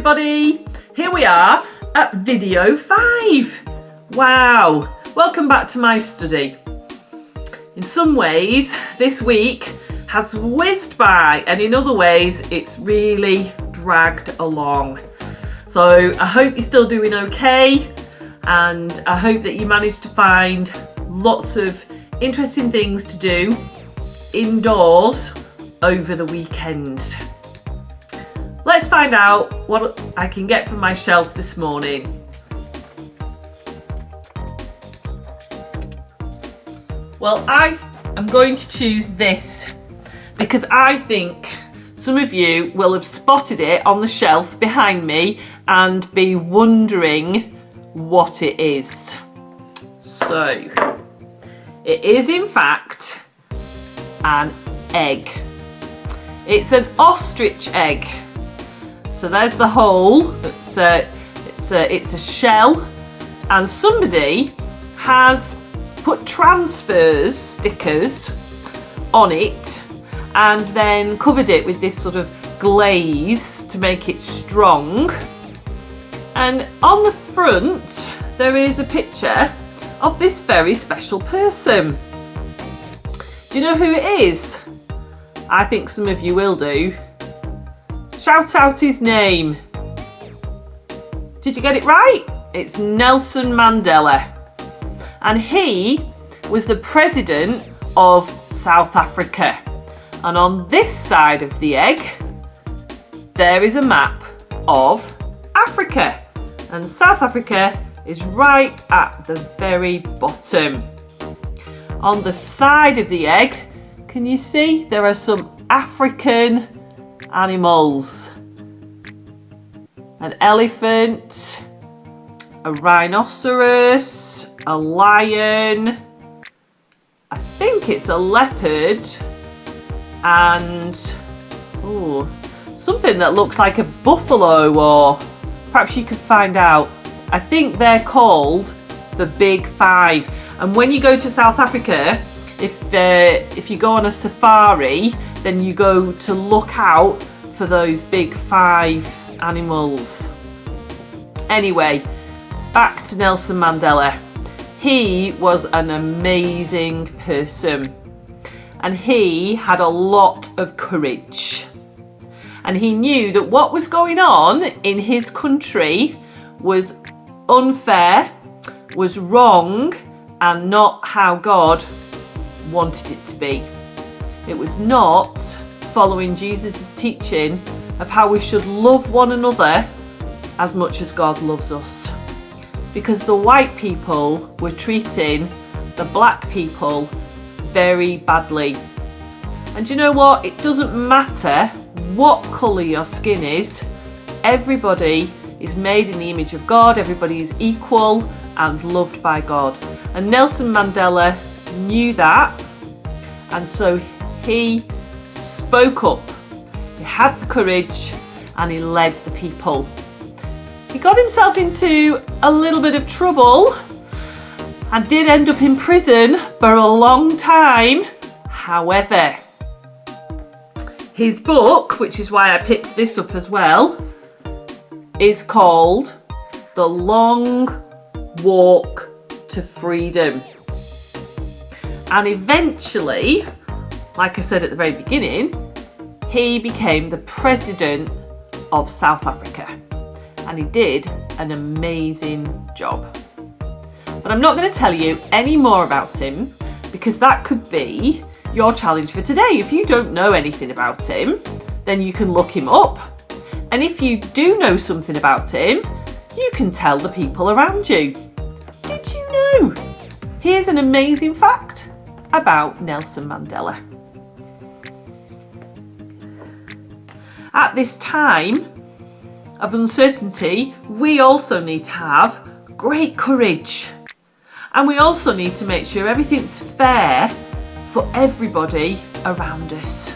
everybody, here we are at video 5. Wow, welcome back to my study. In some ways this week has whizzed by, and in other ways it's really dragged along. So I hope you're still doing okay, and I hope that you managed to find lots of interesting things to do indoors over the weekend. Let's find out what I can get from my shelf this morning. Well, I am going to choose this because I think some of you will have spotted it on the shelf behind me and be wondering what it is. So, it is in fact an egg. It's an ostrich egg. So there's the hole. It's a shell, and somebody has put transfers stickers on it and then covered it with this sort of glaze to make it strong. And on the front there is a picture of this very special person. Do you know who it is? I think some of you will do. Shout out his name. Did you get it right? It's Nelson Mandela. And he was the president of South Africa. And on this side of the egg, there is a map of Africa. And South Africa is right at the very bottom. On the side of the egg, can you see there are some African animals? An elephant, a rhinoceros, a lion, I think it's a leopard, and something that looks like a buffalo, or perhaps you could find out. I think they're called the Big Five. And when you go to South Africa, if you go on a safari, then you go to look out for those Big Five animals. Anyway, back to Nelson Mandela. He was an amazing person, and he had a lot of courage. And he knew that what was going on in his country was unfair, was wrong, and not how God wanted it to be. It was not following Jesus' teaching of how we should love one another as much as God loves us. Because the white people were treating the black people very badly. And you know what? It doesn't matter what colour your skin is. Everybody is made in the image of God. Everybody is equal and loved by God. And Nelson Mandela knew that, and so he spoke up. He had the courage and he led the people. He got himself into a little bit of trouble and did end up in prison for a long time. However, his book, which is why I picked this up as well, is called The Long Walk to Freedom. And eventually, like I said at the very beginning, he became the president of South Africa, and he did an amazing job. But I'm not going to tell you any more about him, because that could be your challenge for today. If you don't know anything about him, then you can look him up. And if you do know something about him, you can tell the people around you. Did you know? Here's an amazing fact about Nelson Mandela. At this time of uncertainty, we also need to have great courage. And we also need to make sure everything's fair for everybody around us.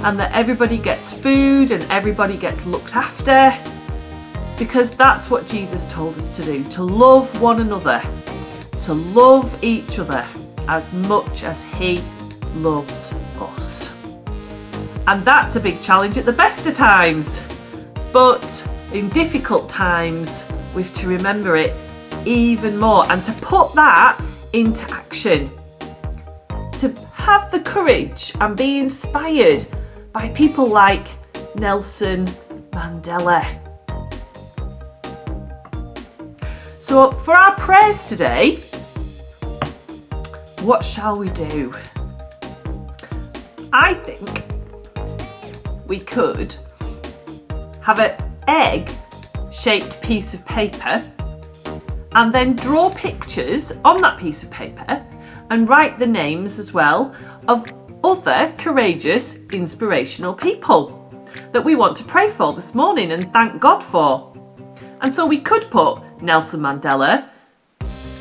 And that everybody gets food and everybody gets looked after. Because that's what Jesus told us to do, to love one another, to love each other as much as he loves us. And that's a big challenge at the best of times. But in difficult times, we've to remember it even more and to put that into action. To have the courage and be inspired by people like Nelson Mandela. So for our prayers today, what shall we do? I think we could have an egg-shaped piece of paper and then draw pictures on that piece of paper and write the names as well of other courageous, inspirational people that we want to pray for this morning and thank God for. And so we could put Nelson Mandela,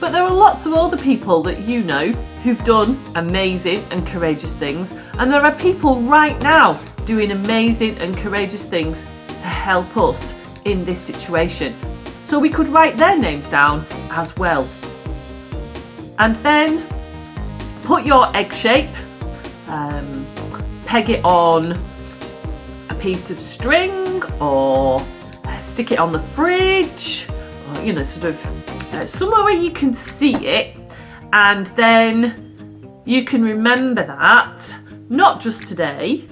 but there are lots of other people that you know who've done amazing and courageous things, and there are people right now doing amazing and courageous things to help us in this situation. So we could write their names down as well. And then put your egg shape, peg it on a piece of string or stick it on the fridge, or, you know, sort of somewhere where you can see it, and then you can remember that not just today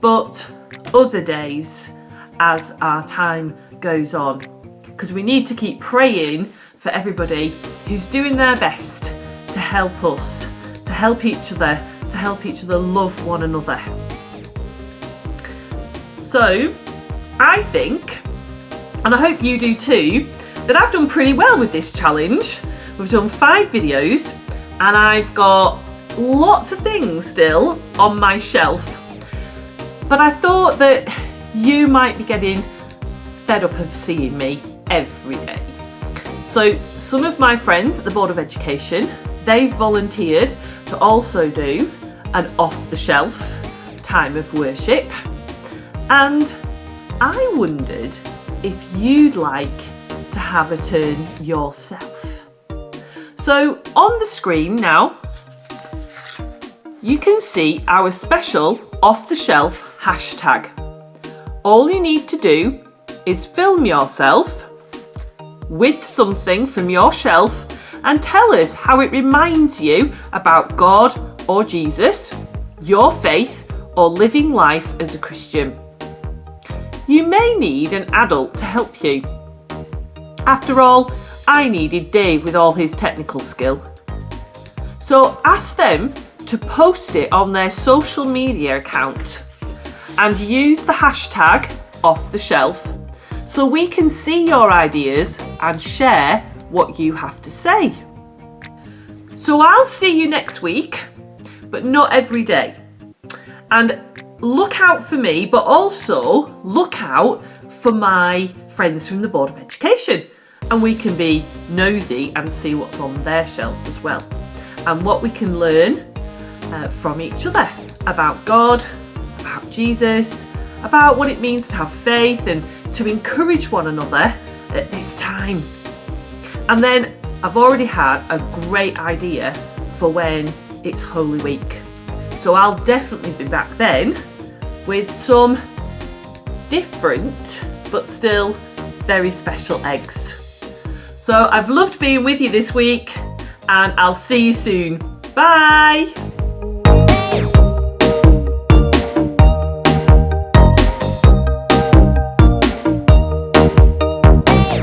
but other days as our time goes on, because we need to keep praying for everybody who's doing their best to help us, to help each other love one another. So I think, and I hope you do too, that I've done pretty well with this challenge. We've done 5 videos and I've got lots of things still on my shelf, but I thought that you might be getting fed up of seeing me every day. So some of my friends at the Board of Education, they've volunteered to also do an off-the-shelf time of worship, and I wondered if you'd like to have a turn yourself. So on the screen now, you can see our special off-the-shelf hashtag. All you need to do is film yourself with something from your shelf and tell us how it reminds you about God or Jesus, your faith, or living life as a Christian. You may need an adult to help you. After all, I needed Dave with all his technical skill. So ask them to post it on their social media account and use the hashtag #OffTheShelf so we can see your ideas and share what you have to say. So I'll see you next week, but not every day. And look out for me, but also look out for my friends from the Board of Education, and we can be nosy and see what's on their shelves as well, and what we can learn from each other about God, about Jesus, about what it means to have faith and to encourage one another at this time. And then I've already had a great idea for when it's Holy Week. So I'll definitely be back then with some different but still very special eggs. So I've loved being with you this week, and I'll see you soon. Bye!